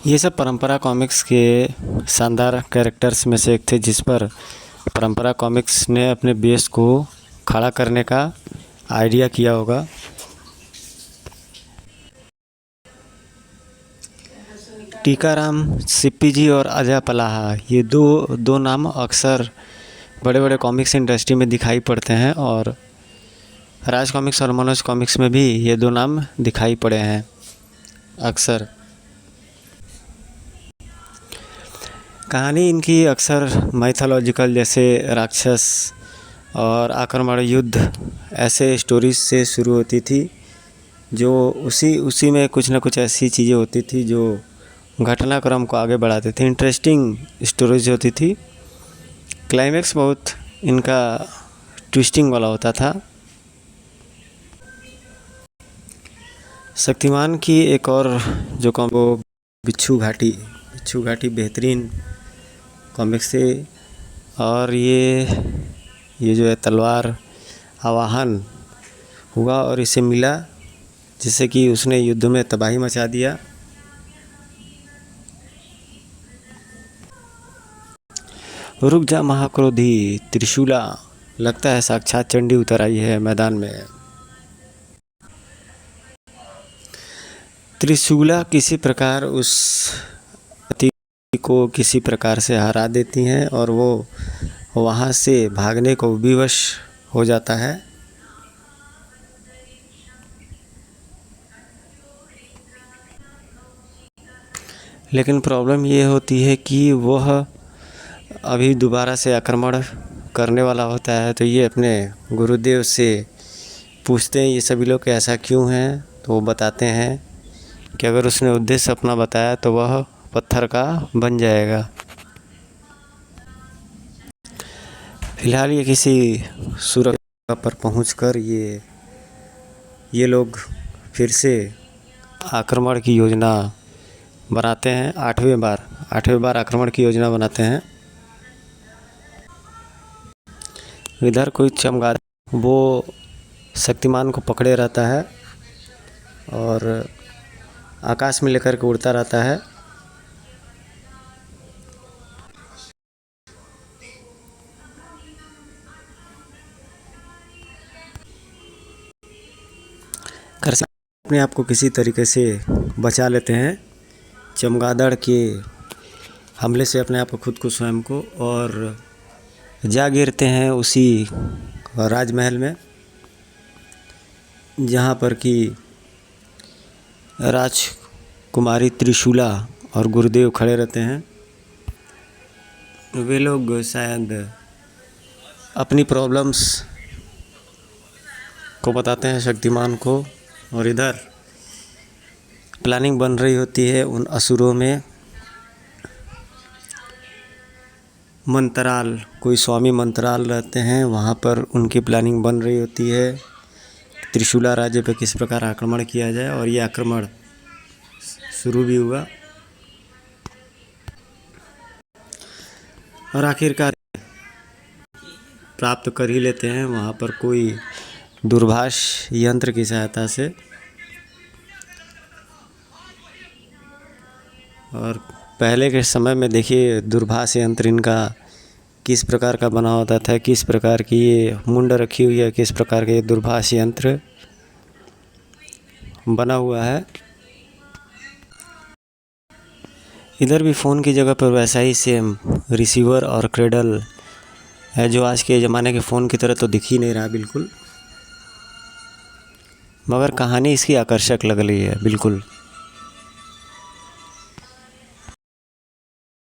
ये सब परंपरा कॉमिक्स के शानदार कैरेक्टर्स में से एक थे, जिस पर परंपरा कॉमिक्स ने अपने बेस को खड़ा करने का आइडिया किया होगा। टीकाराम, सिप्पी जी और अजय पलाहा, ये दो नाम अक्सर बड़े बड़े कॉमिक्स इंडस्ट्री में दिखाई पड़ते हैं और राज कॉमिक्स और मनोज कॉमिक्स में भी ये दो नाम दिखाई पड़े हैं अक्सर। कहानी इनकी अक्सर माइथोलॉजिकल, जैसे राक्षस और आक्रमण, युद्ध, ऐसे स्टोरीज से शुरू होती थी, जो उसी में कुछ ना कुछ ऐसी चीज़ें होती थी जो घटनाक्रम को आगे बढ़ाते थे। इंटरेस्टिंग स्टोरीज होती थी। क्लाइमेक्स बहुत इनका ट्विस्टिंग वाला होता था। शक्तिमान की एक और जो कॉम्बो बिच्छू घाटी बेहतरीन कॉमिक्स थे। और ये जो है तलवार आवाहन हुआ और इसे मिला, जिससे कि उसने युद्ध में तबाही मचा दिया। रुक जा महाक्रोधी, त्रिशूला, लगता है साक्षात चंडी उतर आई है मैदान में। त्रिशूला किसी प्रकार उस अति को किसी प्रकार से हरा देती हैं और वो वहाँ से भागने को विवश हो जाता है। लेकिन प्रॉब्लम ये होती है कि वह अभी दोबारा से आक्रमण करने वाला होता है, तो ये अपने गुरुदेव से पूछते हैं ये सभी लोग ऐसा क्यों हैं। तो वो बताते हैं कि अगर उसने उद्देश्य अपना बताया तो वह पत्थर का बन जाएगा। फिलहाल ये किसी सुरक्षा पर पहुंचकर ये लोग फिर से आक्रमण की योजना बनाते हैं। आठवें बार आक्रमण की योजना बनाते हैं। इधर कोई चमगादड़ वो शक्तिमान को पकड़े रहता है और आकाश में लेकर के उड़ता रहता है। अपने आप को किसी तरीके से बचा लेते हैं चमगादड़ के हमले से, अपने आप को, खुद को, स्वयं को, और जा गिरते हैं उसी राजमहल में, जहाँ पर कि राजकुमारी त्रिशूला और गुरुदेव खड़े रहते हैं। वे लोग शायद अपनी प्रॉब्लम्स को बताते हैं शक्तिमान को, और इधर प्लानिंग बन रही होती है उन असुरों में। मंत्राल, कोई स्वामी मंत्राल रहते हैं, वहाँ पर उनकी प्लानिंग बन रही होती है त्रिशूला राज्य पर किस प्रकार आक्रमण किया जाए, और ये आक्रमण शुरू भी हुआ और आखिरकार प्राप्त कर ही लेते हैं वहाँ पर कोई दूरभाष यंत्र की सहायता से। और पहले के समय में देखिए दूरभाष यंत्र इनका किस प्रकार का बना होता था, किस प्रकार की ये मुंड रखी हुई है, किस प्रकार के दूरभाष यंत्र बना हुआ है। इधर भी फ़ोन की जगह पर वैसा ही सेम रिसीवर और क्रेडल है, जो आज के ज़माने के फ़ोन की तरह तो दिख ही नहीं रहा बिल्कुल, मगर कहानी इसकी आकर्षक लग रही है बिल्कुल।